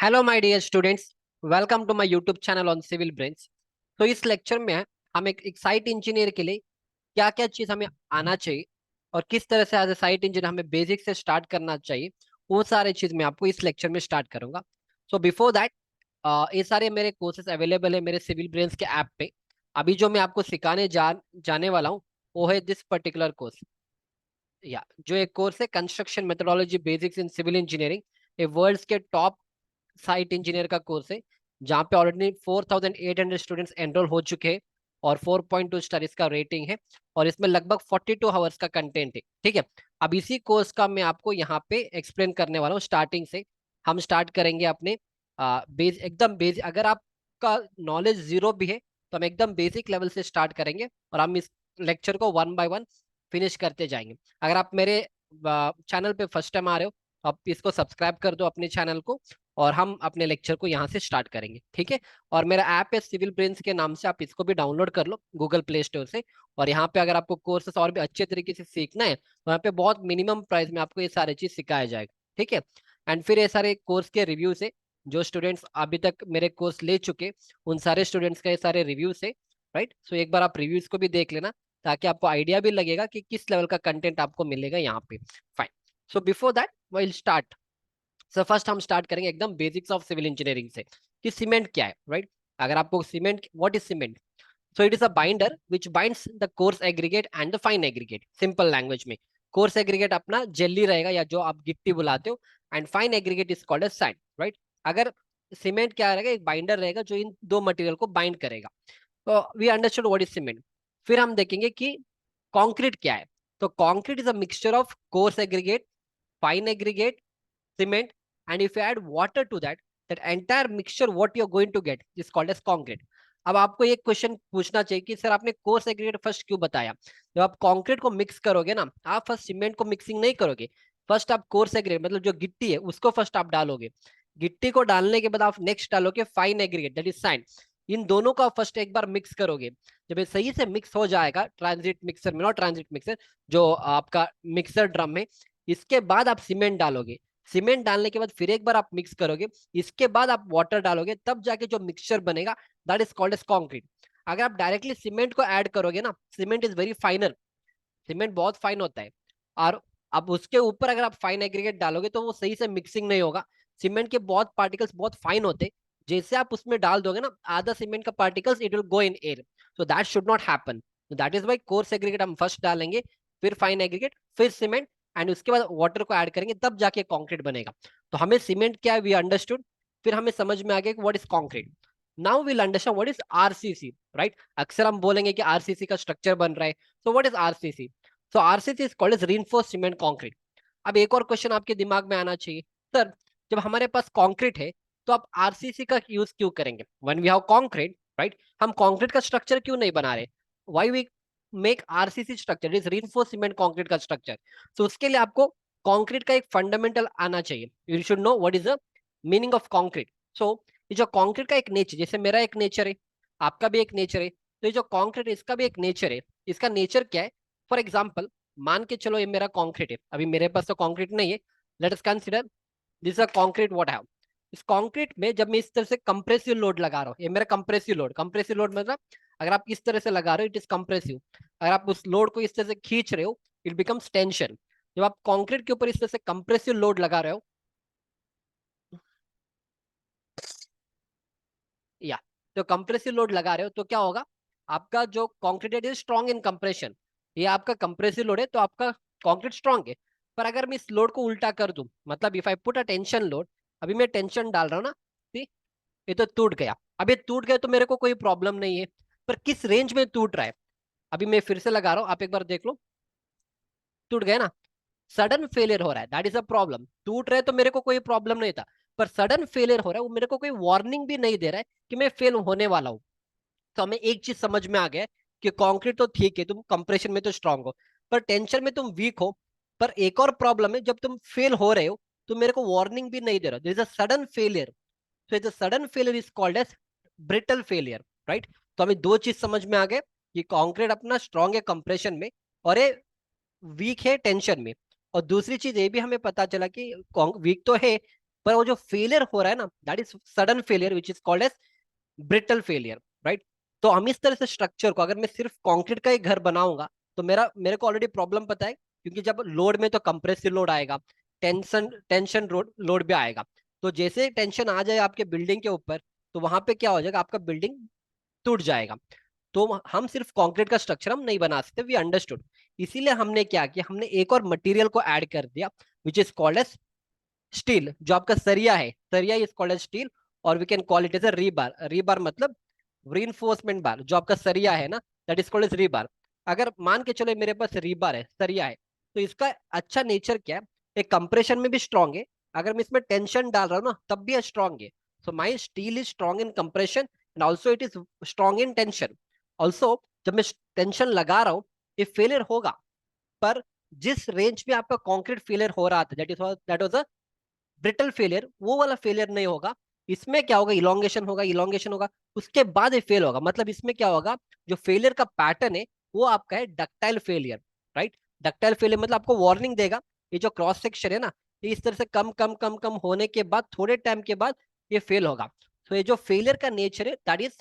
Hello my dear students, welcome to my YouTube channel on Civil Brains. तो इस lecture में हम एक साइट इंजीनियर के लिए क्या क्या चीज हमें आना चाहिए और किस तरह से एज ए साइट इंजीनियर हमें बेसिक से स्टार्ट करना चाहिए, वो सारे चीज मैं आपको इस लेक्चर में स्टार्ट करूंगा। सो बिफोर दैट, ये सारे मेरे कोर्सेज अवेलेबल है मेरे सिविल ब्रेन्स के ऐप पे। अभी जो मैं आपको सिखाने जाने वाला हूँ वो है दिस पर्टिकुलर कोर्स, या जो एक कोर्स है construction methodology basics in civil engineering. ये वर्ल्ड्स के टॉप साइट इंजीनियर का कोर्स है, जहाँ पे ऑलरेडी 4,800 स्टूडेंट्स एनरोल हो चुके हैं और 4.2 स्टार इसका रेटिंग है। और इसमें लगभग 42 आवर्स का कंटेंट है। ठीक है, अब इसी कोर्स का मैं आपको यहाँ पे एक्सप्लेन करने वाला हूँ स्टार्टिंग से। हम स्टार्ट करेंगे अपने एकदम बेसिक। अगर आपका नॉलेज जीरो भी है तो हम एकदम बेसिक लेवल से स्टार्ट करेंगे और हम इस लेक्चर को वन बाय वन फिनिश करते जाएंगे। अगर आप मेरे चैनल पे फर्स्ट टाइम आ रहे हो तो आप इसको सब्सक्राइब कर दो अपने चैनल को, और हम अपने लेक्चर को यहाँ से स्टार्ट करेंगे। ठीक है, और मेरा ऐप है सिविल ब्रेन्स के नाम से, आप इसको भी डाउनलोड कर लो गूगल प्ले स्टोर से। और यहाँ पे अगर आपको कोर्सेस और भी अच्छे तरीके से सीखना है तो यहाँ पे बहुत मिनिमम प्राइस में आपको ये सारी चीज सिखाया जाएगा। ठीक है, एंड फिर ये सारे कोर्स के रिव्यूज है, जो स्टूडेंट्स अभी तक मेरे कोर्स ले चुके उन सारे स्टूडेंट्स का ये सारे रिव्यूज है। राइट, सो एक बार आप रिव्यूज को भी देख लेना ताकि आपको आइडिया भी लगेगा कि किस लेवल का कंटेंट आपको मिलेगा यहाँ पे। Fine, so before that will start. So first हम स्टार्ट करेंगे एकदम बेसिक्स ऑफ सिविल इंजीनियरिंग से कि सीमेंट क्या है। राइट, अगर आपको cement, what is cement? So it is a binder which binds the coarse aggregate and the fine aggregate. Simple language में कोर्स एग्रीगेट अपना जेली रहेगा या जो आप गिट्टी बुलाते हो, and fine aggregate is called as sand. Right, अगर सीमेंट क्या रहेगा, एक बाइंडर रहेगा जो इन दो मटेरियल को बाइंड करेगा। तो we understood what is cement. फिर हम देखेंगे कि कंक्रीट क्या है। तो concrete is a mixture of coarse aggregate, fine aggregate, cement, and if you add water to that, that entire mixture what you're going to get is called as concrete. अब आपको एक क्वेश्चन पूछना चाहिए कि sir आपने coarse aggregate first क्यों बताया? जब आप कंक्रीट को मिक्स करोगे ना, आप फर्स्ट सीमेंट को मिक्सिंग नहीं करोगे। फर्स्ट आप कोर्स एग्रीगेट मतलब जो गिट्टी है उसको फर्स्ट आप डालोगे। गिट्टी को डालने के बाद आप नेक्स्ट डालोगे fine aggregate, that is sand. इन दोनों का फर्स्ट एक बार मिक्स करोगे। जब ये सही से मिक्स हो जाएगा ट्रांजिट मिक्सर में, नॉट ट्रांजिट मिक्सर, जो आपका मिक्सर ड्रम में, इसके बाद आप सीमेंट डालोगे। सीमेंट डालने के बाद फिर एक बार आप मिक्स करोगे, इसके बाद आप वाटर डालोगे, तब जाके जो मिक्सचर बनेगा that is called as concrete. अगर आप डायरेक्टली सीमेंट को ऐड करोगे ना, cement is very finer, cement बहुत फाइन होता है, और अब उसके ऊपर अगर आप फाइन एग्रीगेट डालोगे तो वो सही से मिक्सिंग नहीं होगा। सीमेंट के बहुत पार्टिकल्स बहुत फाइन होते हैं, जैसे आप उसमें डाल दोगे ना आधा सीमेंट का particles, it will go in air. So that should not happen. That is why coarse aggregate हम फर्स्ट डालेंगे, फिर फाइन एग्रीगेट, फिर सीमेंट, एंड उसके बाद वाटर को ऐड करेंगे, तब जाके कंक्रीट बनेगा। तो हमें सीमेंट क्या है वी अंडरस्टूड, फिर हमें समझ में आ गया what is concrete. Now will understand what is RCC. Right, अक्सर हम बोलेंगे कि आरसीसी का स्ट्रक्चर बन रहा है, so what is RCC? So RCC is called as reinforced cement concrete. अब एक और क्वेश्चन आपके दिमाग में आना चाहिए, सर जब हमारे पास कंक्रीट है तो आप आरसीसी का यूज क्यों करेंगे? When we have concrete, right, हम कंक्रीट का स्ट्रक्चर क्यों नहीं बना रहे? Why we make RCC structure, is reinforced cement concrete का स्ट्रक्चर? तो उसके लिए आपको कंक्रीट का एक फंडामेंटल आना चाहिए। You should know what is the meaning of concrete. So ये जो कंक्रीट का एक नेचर, जैसे मेरा एक नेचर है, आपका भी एक नेचर है, तो ये जो कंक्रीट है इसका भी एक नेचर है। इसका नेचर क्या है? फॉर एग्जाम्पल, मान के चलो ये मेरा कंक्रीट है, अभी मेरे पास तो कंक्रीट नहीं है। Let us consider this a concrete what have. इस कंक्रीट में जब मैं इस तरह से कंप्रेसिव लोड लगा रहा हूँ, ये मेरा कंप्रेसिव लोड, कंप्रेसिव लोड मतलब अगर आप इस तरह से लगा रहे हो इट इज कंप्रेसिव। अगर आप उस लोड को इस तरह से खींच रहे हो इट बिकम्स टेंशन। जब आप कंक्रीट के ऊपर इस तरह से कंप्रेसिव लोड लगा रहे हो, या तो कंप्रेसिव लोड लगा रहे हो तो क्या होगा, आपका जो कंक्रीट है स्ट्रॉन्ग इन कंप्रेशन। ये आपका कंप्रेसिव लोड है तो आपका कंक्रीट स्ट्रॉन्ग है। पर अगर मैं इस लोड को उल्टा कर दूं, मतलब if I put a tension load, अभी मैं टेंशन डाल रहा हूँ ना, ठीक, ये तो टूट गया। अब ये टूट गया तो मेरे को कोई प्रॉब्लम नहीं है, पर किस रेंज में टूट रहा है? अभी मैं फिर से लगा रहा हूँ, आप एक बार देख लो, टूट गया ना। सडन फेलियर हो रहा है, दैट इज अ प्रॉब्लम। टूट रहे तो मेरे को कोई प्रॉब्लम नहीं था, पर सडन फेलियर हो रहा है, वो मेरे को कोई वार्निंग भी नहीं दे रहा है कि मैं फेल होने वाला हूँ। तो हमें एक चीज समझ में आ गया कि कंक्रीट तो ठीक है, तुम कंप्रेशन में तो स्ट्रांग हो, पर टेंशन में तुम वीक हो। पर एक और प्रॉब्लम है, जब तुम फेल हो रहे हो तो मेरे को वार्निंग भी नहीं दे रहा, there is a sudden failure. So is a sudden failure is called as brittle failure. Right, तो हमें दो चीज समझ में आ गए कि कंक्रीट अपना स्ट्रांग है कंप्रेशन में और ये वीक है टेंशन में। और दूसरी चीज ये भी हमें पता चला कि वीक तो है पर वो जो फेलियर हो रहा है ना, that is sudden failure which is called as brittle failure, right. तो हम इस तरह से स्ट्रक्चर को, अगर मैं सिर्फ कंक्रीट का एक घर बनाऊंगा तो मेरे को ऑलरेडी प्रॉब्लम पता है, क्योंकि जब लोड में तो कंप्रेसिव लोड आएगा, टेंशन टेंशन लोड भी आएगा। तो जैसे टेंशन आ जाए आपके बिल्डिंग के ऊपर, तो वहां पे क्या हो जाएगा, आपका बिल्डिंग टूट जाएगा। तो हम सिर्फ कंक्रीट का स्ट्रक्चर हम नहीं बना सकते, वी अंडरस्टूड। इसीलिए हमने क्या किया, हमने एक और मटेरियल को ऐड कर दिया which is called as steel. जो आपका सरिया है, सरिया इज कॉल्ड एज स्टील, और we can call it as a rebar. Rebar मतलब रीइंफोर्समेंट बार। जो आपका सरिया है ना, that is called as rebar. अगर मान के चलो मेरे पास रीबार है, सरिया है, तो इसका अच्छा नेचर क्या है, एक कंप्रेशन में भी स्ट्रांग है, अगर मैं इसमें टेंशन डाल रहा हूँ ना तब भी स्ट्रांग है। So my steel is strong in compression and also it is strong in tension. Also जब मैं टेंशन लगा रहा हूँ, ये फेलियर होगा, पर जिस रेंज में आपका कॉन्क्रीट फेलियर हो रहा था, that was a brittle failure, वो वाला फेलियर नहीं होगा। इसमें क्या होगा, इलोंगेशन होगा, इलोंगेशन होगा, उसके बाद ये फेल होगा। मतलब इसमें क्या होगा, जो फेलियर का पैटर्न है वो आपका है ductile failure, right. Ductile failure मतलब आपको वार्निंग देगा, ये जो क्रॉस सेक्शन है ना, ये इस तरह से कम कम कम कम होने के बाद थोड़े टाइम के बाद ये फेल होगा। तो ये जो फेलियर का नेचर है that is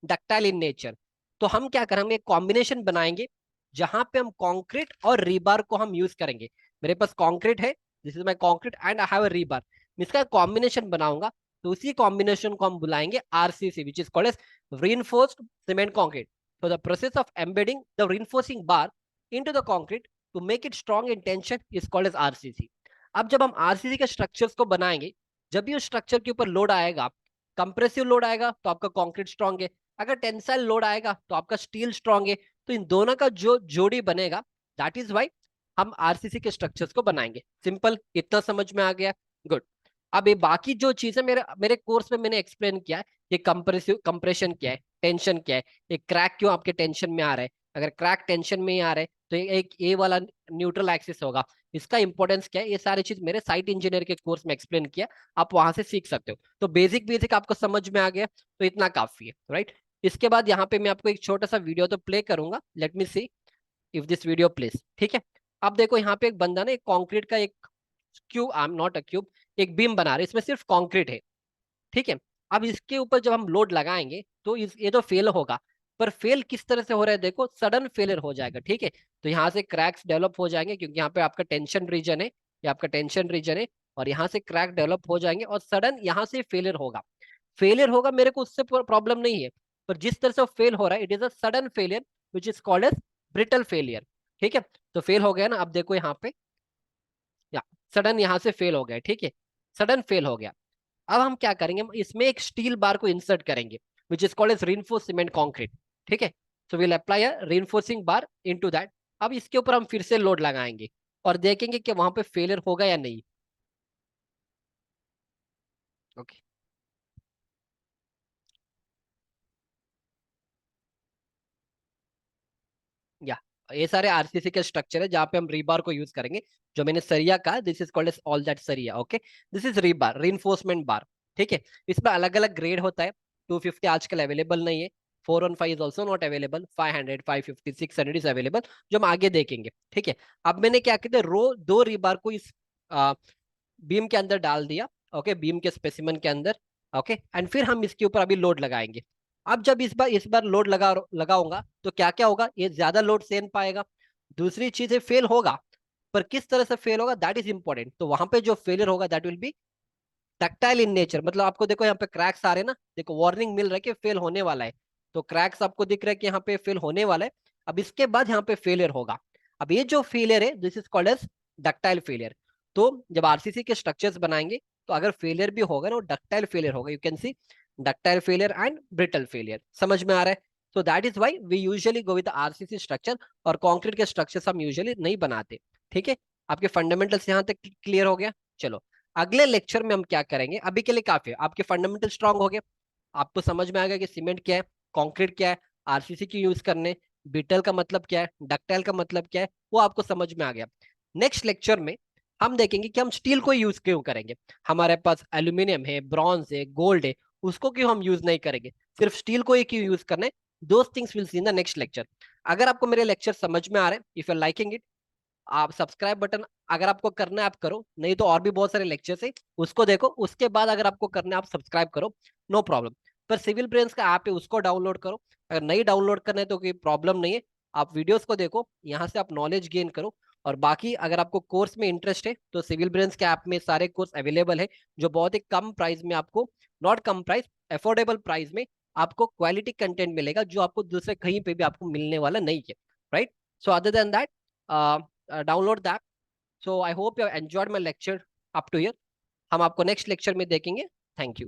ductile in nature. तो हम क्या करेंगे, एक कॉम्बिनेशन बनाएंगे जहां पे हम कंक्रीट और रीबार को हम यूज करेंगे। मेरे पास कंक्रीट है, this is my concrete and I have a rebar, इसका कॉम्बिनेशन बनाऊंगा। तो उसी कॉम्बिनेशन को हम बुलाएंगे RCC, which is called as reinforced cement concrete. So the process of embedding the reinforcing bar into the concrete to make it strong in tension is called as RCC. अब जब हम RCC के structures को बनाएंगे, जब भी उस structure के ऊपर लोड आएगा, कंप्रेसिव लोड आएगा तो आपका कंक्रीट स्ट्रांग है, अगर टेंसाइल लोड आएगा तो आपका स्टील स्ट्रांग है। तो इन दोनों का जो जोड़ी बनेगा, दैट इज वाई हम आरसीसी के स्ट्रक्चर्स को बनाएंगे। सिंपल, इतना समझ में आ गया, गुड। अब ये बाकी जो चीजें मेरे मेरे कोर्स में मैंने एक्सप्लेन किया है, ये कंप्रेसिव कंप्रेशन क्या है, टेंशन क्या है, ये क्रैक क्यों आपके टेंशन में आ रहा है, अगर क्रैक टेंशन में ही आ रहा है तो एक ए वाला न्यूट्रल एक्सिस होगा, इसका इंपॉर्टेंस क्या है, ये सारी चीज मेरे साइट इंजीनियर के कोर्स में एक्सप्लेन किया, आप वहां से सीख सकते हो। तो बेसिक बेसिक आपको समझ में आ गया, तो इतना काफी है, राइट। इसके बाद यहाँ पे मैं आपको एक छोटा सा वीडियो तो प्ले करूंगा, let me see if this video place, ठीक है। अब देखो यहाँ पे एक बंदा ना एक कंक्रीट का एक cube, I am not a cube, एक बीम बना रहे, इसमें सिर्फ कंक्रीट है, ठीक है। अब इसके ऊपर जब हम लोड लगाएंगे तो ये तो फेल होगा, पर फेल किस तरह से हो रहा है, देखो सडन फेलियर हो जाएगा, ठीक है। तो यहाँ से क्रैक्स डेवलप हो जाएंगे, क्योंकि यहाँ पे आपका टेंशन रीजन है, ये आपका टेंशन रीजन है, और यहाँ से क्रैक डेवलप हो जाएंगे और सडन यहाँ से फेलियर होगा। फेलियर होगा, मेरे को उससे प्रॉब्लम नहीं है, पर जिस तरह से फेल हो रहा है, it is a sudden failure which is called as brittle failure, ठीक है। तो फेल हो गया ना, अब देखो यहाँ पे, या सडन यहाँ से फेल हो गया, ठीक है, सडन फेल हो गया। अब हम क्या करेंगे, हम इसमें एक स्टील बार को इंसर्ट करेंगे which is called as reinforced cement concrete, ठीक है। So will apply a reinforcing bar into that. अब इसके ऊपर हम फिर से लोड लगाएंगे और देखेंगे कि वहां पे फेलियर होगा या नहीं, ओके। या ये सारे आरसीसी के स्ट्रक्चर है जहाँ पे हम रीबार को यूज करेंगे। जो मैंने सरिया कहा, this is called as all that सरिया, okay. This is rebar, reinforcement bar, ठीक है। इसमें अलग अलग ग्रेड होता है, 250 आजकल अवेलेबल नहीं है, 415 is also not available, 500, 550, 600 is available, जो हम आगे देखेंगे, ठीक है। अब मैंने क्या कहते हैं, दो रीबार को इस बीम के अंदर डाल दिया, ओके, बीम के स्पेसिमन के अंदर, ओके। एंड फिर हम इसके ऊपर अभी लोड लगाएंगे। अब जब इस बार लोड लगाऊंगा तो क्या क्या होगा, ये ज्यादा लोड सहन पाएगा, दूसरी चीज है फेल होगा, पर किस तरह से फेल होगा दैट इज इंपॉर्टेंट। तो वहां पे जो फेलियर होगा that will be ductile in nature, मतलब आपको देखो यहाँ पे क्रैक्स आ रहे हैं ना, देखो वार्निंग मिल रहा है कि फेल होने वाला है, तो क्रैक्स आपको दिख रहा है कि यहाँ पे फेल होने वाला है। अब इसके बाद यहाँ पे फेलियर होगा, अब ये जो फेलियर है this is called as ductile failure. तो जब आरसीसी के स्ट्रक्चर्स बनाएंगे तो अगर फेलियर भी होगा ना, वो डक्टाइल फेलियर होगा, you can see ductile failure and brittle failure, समझ में आ रहा है। तो that is why we usually go with RCC structure, और कॉन्क्रीट के स्ट्रक्चर्स हम यूजुअली नहीं बनाते, ठीक है। आपके फंडामेंटल्स यहाँ तक क्लियर हो गया, चलो अगले लेक्चर में हम क्या करेंगे, अभी के लिए काफी है, आपके फंडामेंटल स्ट्रांग हो गए, आपको समझ में आ गया कि सीमेंट क्या है, कंक्रीट क्या है, आरसीसी क्यों यूज करने, बिटल का मतलब क्या है, डक्टाइल का मतलब क्या है, वो आपको समझ में आ गया। नेक्स्ट लेक्चर में हम देखेंगे कि हम स्टील को यूज क्यों करेंगे, हमारे पास एल्यूमिनियम है, ब्रॉन्ज है, गोल्ड है, उसको क्यों हम यूज नहीं करेंगे, सिर्फ स्टील को ही क्यों यूज करना है। Those things will see in the next lecture. अगर आपको मेरे लेक्चर समझ में आ रहे हैं, if you are liking it, आप सब्सक्राइब बटन अगर आपको करना है आप करो, नहीं तो और भी बहुत सारे लेक्चर्स है उसको देखो, उसके बाद अगर आपको करना है आप सब्सक्राइब करो, नो प्रॉब्लम। पर सिविल ब्रेन्स का ऐप है उसको डाउनलोड करो, अगर नहीं डाउनलोड करना है तो कोई प्रॉब्लम नहीं है, आप वीडियोस को देखो, यहाँ से आप नॉलेज गेन करो। और बाकी अगर आपको कोर्स में इंटरेस्ट है तो सिविल ब्रेन्स के ऐप में सारे कोर्स अवेलेबल है, जो बहुत ही कम प्राइस में आपको, not come price, affordable price में आपको क्वालिटी कंटेंट मिलेगा, जो आपको दूसरे कहीं पे भी आपको मिलने वाला नहीं है, right? So other than that, download that. So I hope you enjoyed my lecture up to here. हम आपको नेक्स्ट लेक्चर में देखेंगे। Thank you.